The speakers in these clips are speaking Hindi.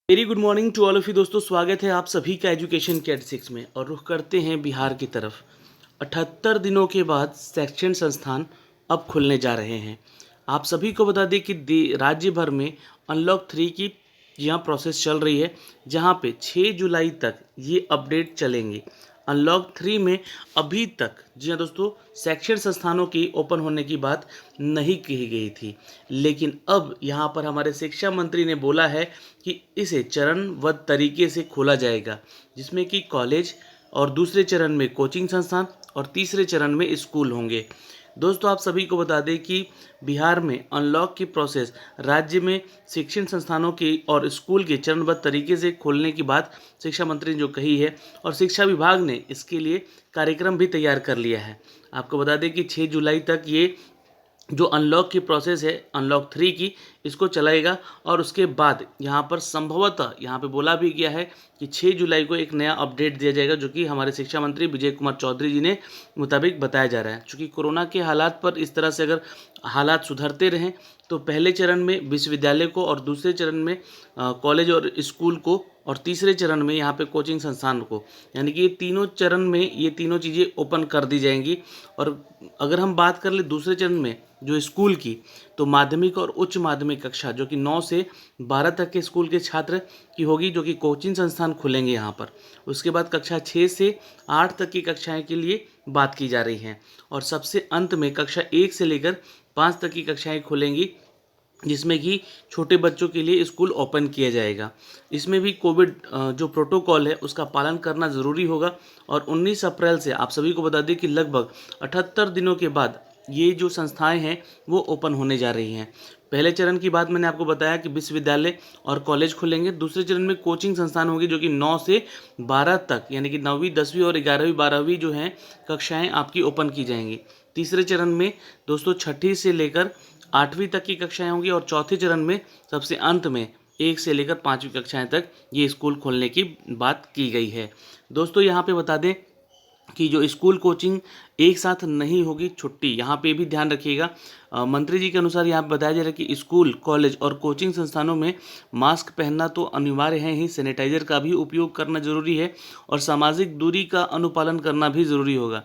Very good morning to all of you दोस्तों। स्वागत है आप सभी का एजुकेशन कैट 6 में। और रुख करते हैं बिहार की तरफ। 78 दिनों के बाद शैक्षणिक संस्थान अब खुलने जा रहे हैं। आप सभी को बता दें कि राज्य भर में अनलॉक 3 की यहाँ प्रोसेस चल रही है, जहाँ पे 6 जुलाई तक ये अपडेट चलेंगे। अनलॉक 3 में अभी तक, जी हाँ दोस्तों, शैक्षणिक संस्थानों की ओपन होने की बात नहीं कही गई थी, लेकिन अब यहाँ पर हमारे शिक्षा मंत्री ने बोला है कि इसे चरणबद्ध तरीके से खोला जाएगा, जिसमें कि कॉलेज और दूसरे चरण में कोचिंग संस्थान और तीसरे चरण में स्कूल होंगे। दोस्तों, आप सभी को बता दें कि बिहार में अनलॉक की प्रोसेस राज्य में शिक्षण संस्थानों की और स्कूल के चरणबद्ध तरीके से खोलने की बात शिक्षा मंत्री ने जो कही है, और शिक्षा विभाग ने इसके लिए कार्यक्रम भी तैयार कर लिया है। आपको बता दें कि 6 जुलाई तक ये जो अनलॉक की प्रोसेस है, अनलॉक 3 की, इसको चलाएगा। और उसके बाद यहाँ पर संभवतः यहाँ पे बोला भी गया है कि 6 जुलाई को एक नया अपडेट दिया जाएगा, जो कि हमारे शिक्षा मंत्री विजय कुमार चौधरी जी ने मुताबिक बताया जा रहा है। चूँकि कोरोना के हालात पर इस तरह से अगर हालात सुधरते रहें तो पहले चरण में विश्वविद्यालय को और दूसरे चरण में कॉलेज और स्कूल को और तीसरे चरण में यहाँ पे कोचिंग संस्थान को, यानी कि ये तीनों चरण में ये तीनों चीज़ें ओपन कर दी जाएंगी। और अगर हम बात कर ले दूसरे चरण में जो स्कूल की, तो माध्यमिक और उच्च माध्यमिक कक्षा जो कि 9 से 12 तक के स्कूल के छात्र की होगी, जो कि कोचिंग संस्थान खुलेंगे यहाँ पर। उसके बाद कक्षा 6 से 8 तक की कक्षाएं के लिए बात की जा रही है। और सबसे अंत में कक्षा 1 से लेकर 5 तक की कक्षाएं खुलेंगी, जिसमें कि छोटे बच्चों के लिए स्कूल ओपन किया जाएगा। इसमें भी कोविड जो प्रोटोकॉल है उसका पालन करना ज़रूरी होगा। और 19 अप्रैल से आप सभी को बता दें कि लगभग 78 दिनों के बाद ये जो संस्थाएं हैं वो ओपन होने जा रही हैं। पहले चरण की बात मैंने आपको बताया कि विश्वविद्यालय और कॉलेज खुलेंगे। दूसरे चरण में कोचिंग संस्थान होगी, जो कि 9 से 12 तक, यानी कि 9वीं 10वीं और 11वीं 12वीं जो हैं कक्षाएं आपकी ओपन की जाएंगी। तीसरे चरण में दोस्तों 6ठी से लेकर 8वीं तक की कक्षाएं होंगी। और चौथे चरण में सबसे अंत में 1 से लेकर 5वीं कक्षाएं तक ये स्कूल खोलने की बात की गई है। दोस्तों, यहाँ पे बता दें कि जो स्कूल कोचिंग एक साथ नहीं होगी, छुट्टी, यहाँ पे भी ध्यान रखिएगा। मंत्री जी के अनुसार यहाँ पे बताया जा रहा है कि स्कूल, कॉलेज और कोचिंग संस्थानों में मास्क पहनना तो अनिवार्य है ही, सैनिटाइजर का भी उपयोग करना जरूरी है और सामाजिक दूरी का अनुपालन करना भी ज़रूरी होगा।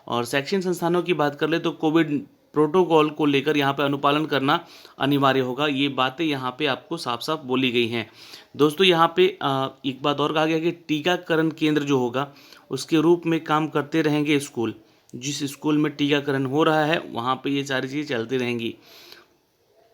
और शैक्षणिक संस्थानों की बात कर ले तो कोविड प्रोटोकॉल को लेकर यहाँ पे अनुपालन करना अनिवार्य होगा। ये बातें यहाँ पे आपको साफ साफ बोली गई हैं। दोस्तों, यहाँ पे एक बात और कहा गया कि टीकाकरण केंद्र जो होगा उसके रूप में काम करते रहेंगे स्कूल। जिस स्कूल में टीकाकरण हो रहा है वहाँ पे ये सारी चीज़ें चलती रहेंगी।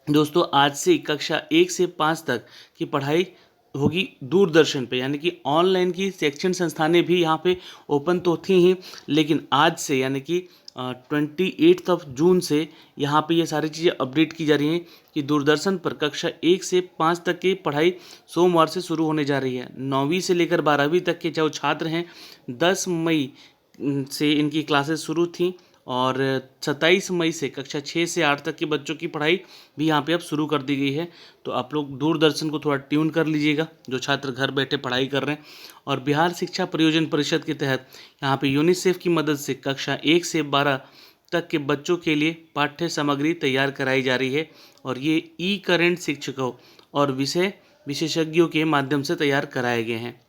दोस्तों, आज से कक्षा 1 से 5 तक की पढ़ाई होगी दूरदर्शन पे, यानी कि ऑनलाइन की शैक्षणिक संस्थानें भी यहाँ पे ओपन तो थी ही, लेकिन आज से यानी कि 28 जून से यहाँ पे ये सारी चीज़ें अपडेट की जा रही हैं कि दूरदर्शन पर कक्षा 1 से 5 तक की पढ़ाई सोमवार से शुरू होने जा रही है। 9वीं से लेकर 12वीं तक के जो छात्र हैं 10 मई से इनकी क्लासेस शुरू थी। और 27 मई से कक्षा 6 से 8 तक के बच्चों की पढ़ाई भी यहाँ पे अब शुरू कर दी गई है। तो आप लोग दूरदर्शन को थोड़ा ट्यून कर लीजिएगा, जो छात्र घर बैठे पढ़ाई कर रहे हैं। और बिहार शिक्षा प्रयोजन परिषद के तहत यहाँ पे यूनिसेफ की मदद से कक्षा 1 से 12 तक के बच्चों के लिए पाठ्य सामग्री तैयार कराई जा रही है। और ये ई करेंट शिक्षकों और विषय विशेषज्ञों के माध्यम से तैयार कराए गए हैं।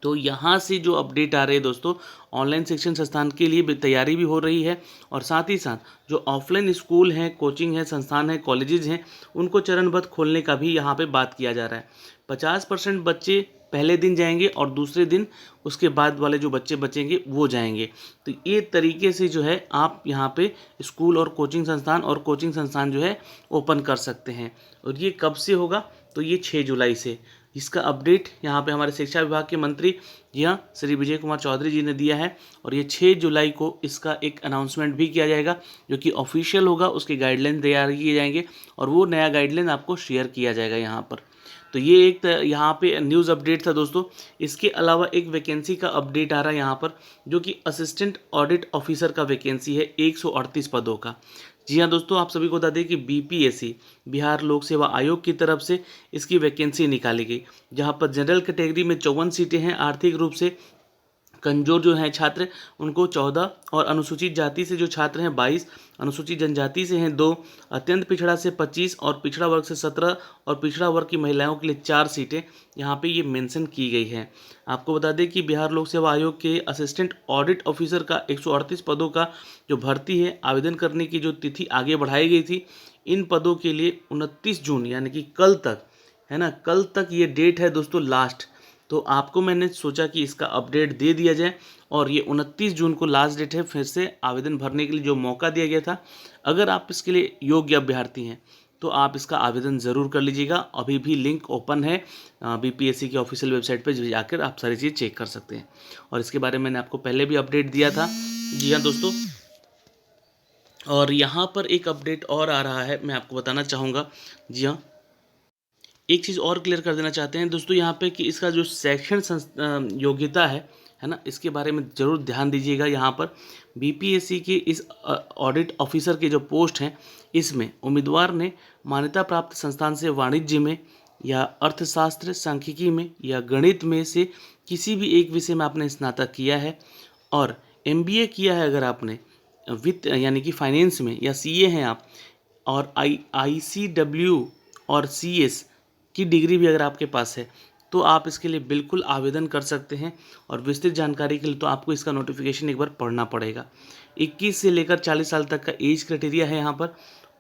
तो यहाँ से जो अपडेट आ रहे हैं दोस्तों, ऑनलाइन शिक्षण संस्थान के लिए तैयारी भी हो रही है। और साथ ही साथ जो ऑफलाइन स्कूल हैं, कोचिंग है, संस्थान है, कॉलेजेस हैं, उनको चरणबद्ध खोलने का भी यहाँ पे बात किया जा रहा है। 50% बच्चे पहले दिन जाएंगे और दूसरे दिन उसके बाद वाले जो बच्चे बचेंगे वो जाएंगे। तो ये तरीके से जो है आप यहाँ पे स्कूल और कोचिंग संस्थान जो है ओपन कर सकते हैं। और ये कब से होगा? तो ये 6 जुलाई से। इसका अपडेट यहाँ पे हमारे शिक्षा विभाग के मंत्री श्री विजय कुमार चौधरी जी ने दिया है। और ये 6 जुलाई को इसका एक अनाउंसमेंट भी किया जाएगा, जो कि ऑफिशियल होगा। उसके गाइडलाइन तैयार किए जाएंगे और वो नया गाइडलाइन आपको शेयर किया जाएगा यहाँ पर। तो ये एक यहाँ पे न्यूज़ अपडेट था दोस्तों। इसके अलावा एक वैकेंसी का अपडेट आ रहा है यहाँ पर, जो कि असिस्टेंट ऑडिट ऑफिसर का वैकेंसी है 138 पदों का। जी हाँ दोस्तों, आप सभी को बता दें कि बीपीएससी, बिहार लोक सेवा आयोग की तरफ से इसकी वैकेंसी निकाली गई, जहाँ पर जनरल कैटेगरी में 54 सीटें हैं, आर्थिक रूप से कमजोर जो हैं छात्र उनको 14 और अनुसूचित जाति से जो छात्र हैं 22, अनुसूचित जनजाति से हैं 2, अत्यंत पिछड़ा से 25 और पिछड़ा वर्ग से 17 और पिछड़ा वर्ग की महिलाओं के लिए 4 सीटें यहाँ पे ये मेंशन की गई है। आपको बता दें कि बिहार लोक सेवा आयोग के असिस्टेंट ऑडिट ऑफिसर का 138 पदों का जो भर्ती है, आवेदन करने की जो तिथि आगे बढ़ाई गई थी, इन पदों के लिए 29 जून यानी कि कल तक, है ना, कल तक ये डेट है दोस्तों लास्ट। तो आपको मैंने सोचा कि इसका अपडेट दे दिया जाए और ये 29 जून को लास्ट डेट है फिर से आवेदन भरने के लिए जो मौका दिया गया था। अगर आप इसके लिए योग्य अभ्यर्थी हैं तो आप इसका आवेदन ज़रूर कर लीजिएगा। अभी भी लिंक ओपन है बीपीएससी की ऑफिशियल वेबसाइट पर जाकर आप सारी चीज़ चेक कर सकते हैं। और इसके बारे में मैंने आपको पहले भी अपडेट दिया था। जी हाँ दोस्तों, और यहाँ पर एक अपडेट और आ रहा है, मैं आपको बताना चाहूँगा। जी हाँ, एक चीज़ और क्लियर कर देना चाहते हैं दोस्तों यहाँ पे कि इसका जो शैक्षण योग्यता है ना, इसके बारे में ज़रूर ध्यान दीजिएगा। यहाँ पर बीपीएससी के इस ऑडिट ऑफिसर के जो पोस्ट हैं, इसमें उम्मीदवार ने मान्यता प्राप्त संस्थान से वाणिज्य में या अर्थशास्त्र, सांख्यिकी में या गणित में से किसी भी एक विषय में आपने स्नातक किया है और एमबीए किया है अगर आपने वित्त यानी कि फाइनेंस में, या सीए हैं आप और आईसीडब्ल्यू और सीएस की डिग्री भी अगर आपके पास है तो आप इसके लिए बिल्कुल आवेदन कर सकते हैं। और विस्तृत जानकारी के लिए तो आपको इसका नोटिफिकेशन एक बार पढ़ना पड़ेगा। 21 से लेकर 40 साल तक का एज क्राइटेरिया है यहाँ पर।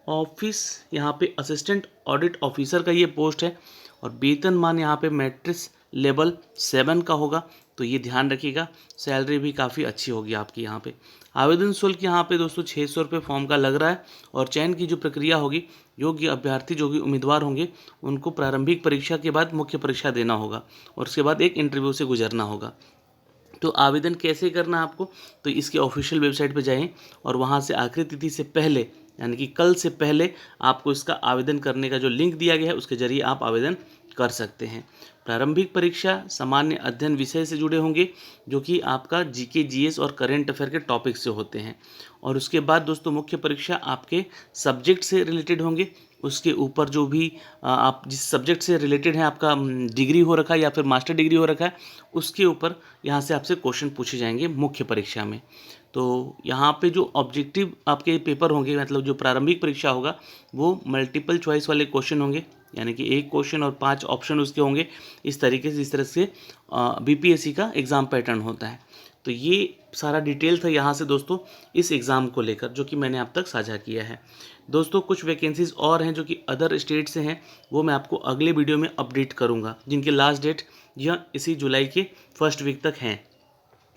ऑफिस यहाँ पे असिस्टेंट ऑडिट ऑफिसर का ये पोस्ट है और वेतनमान यहाँ पे मैट्रिक्स लेवल 7 का होगा, तो ये ध्यान रखिएगा। सैलरी भी काफ़ी अच्छी होगी आपकी यहाँ पे। आवेदन शुल्क यहाँ पे दोस्तों 600 रुपये फॉर्म का लग रहा है। और चयन की जो प्रक्रिया होगी, योग्य अभ्यर्थी जो भी उम्मीदवार होंगे उनको प्रारंभिक परीक्षा के बाद मुख्य परीक्षा देना होगा और उसके बाद एक इंटरव्यू से गुजरना होगा। तो आवेदन कैसे करना है आपको, तो इसके ऑफिशियल वेबसाइट पर जाएं और वहाँ से आखिरी तिथि से पहले यानी कि कल से पहले आपको इसका आवेदन करने का जो लिंक दिया गया है उसके जरिए आप आवेदन कर सकते हैं। प्रारंभिक परीक्षा सामान्य अध्ययन विषय से जुड़े होंगे जो कि आपका जीके, जीएस और करंट अफेयर के टॉपिक से होते हैं। और उसके बाद दोस्तों मुख्य परीक्षा आपके सब्जेक्ट से रिलेटेड होंगे। उसके ऊपर जो भी आप जिस सब्जेक्ट से रिलेटेड है, आपका डिग्री हो रखा है या फिर मास्टर डिग्री हो रखा है, उसके ऊपर यहाँ से आपसे क्वेश्चन पूछे जाएंगे मुख्य परीक्षा में। तो यहाँ पे जो ऑब्जेक्टिव आपके पेपर होंगे, मतलब जो प्रारंभिक परीक्षा होगा, वो मल्टीपल चॉइस वाले क्वेश्चन होंगे, यानी कि एक क्वेश्चन और 5 ऑप्शन उसके होंगे। इस तरीके से, इस तरह से बीपीएससी का एग्ज़ाम पैटर्न होता है। तो ये सारा डिटेल था यहाँ से दोस्तों इस एग्ज़ाम को लेकर, जो कि मैंने आप तक साझा किया है। दोस्तों कुछ वैकेंसीज़ और हैं जो कि अदर स्टेट से हैं, वो मैं आपको अगले वीडियो में अपडेट करूँगा, जिनके लास्ट डेट यह इसी जुलाई के फर्स्ट वीक तक हैं।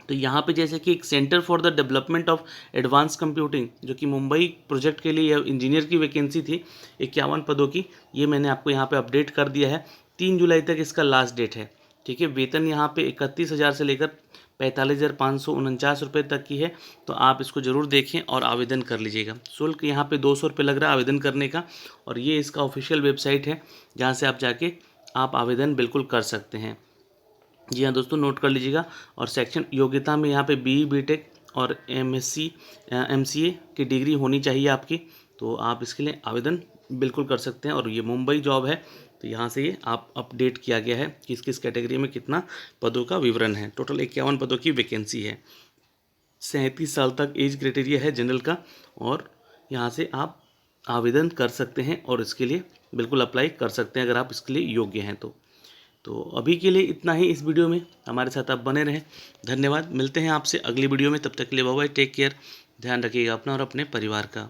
तो यहाँ पे जैसे कि एक centre for the development of advance computing, जो कि मुंबई प्रोजेक्ट के लिए इंजीनियर की वैकेंसी थी 51 पदों की, ये मैंने आपको यहाँ पे अपडेट कर दिया है। 3 जुलाई तक इसका लास्ट डेट है। ठीक है, वेतन यहाँ पे 31,000 से लेकर 45,549 रुपये तक की है। तो आप इसको ज़रूर देखें और आवेदन कर लीजिएगा। शुल्क यहाँ पे 200 रुपये लग रहा है आवेदन करने का, और ये इसका ऑफिशियल वेबसाइट है जहाँ से आप जाके आप आवेदन बिल्कुल कर सकते हैं। जी हाँ दोस्तों, नोट कर लीजिएगा। और सेक्शन योग्यता में यहाँ पे बीई, बीटेक और एमएससी, एमसीए की डिग्री होनी चाहिए आपकी, तो आप इसके लिए आवेदन बिल्कुल कर सकते हैं। और ये मुंबई जॉब है, तो यहाँ से ये आप अपडेट किया गया है किस किस कैटेगरी में कितना पदों का विवरण है। टोटल 51 पदों की वैकेंसी है। 37 साल तक एज क्राइटेरिया है जनरल का, और यहाँ से आप आवेदन कर सकते हैं और इसके लिए बिल्कुल अप्लाई कर सकते हैं अगर आप इसके लिए योग्य हैं तो अभी के लिए इतना ही इस वीडियो में। हमारे साथ आप बने रहें। धन्यवाद। मिलते हैं आपसे अगली वीडियो में, तब तक के लिए बाय बाय, टेक केयर। ध्यान रखिएगा अपना और अपने परिवार का।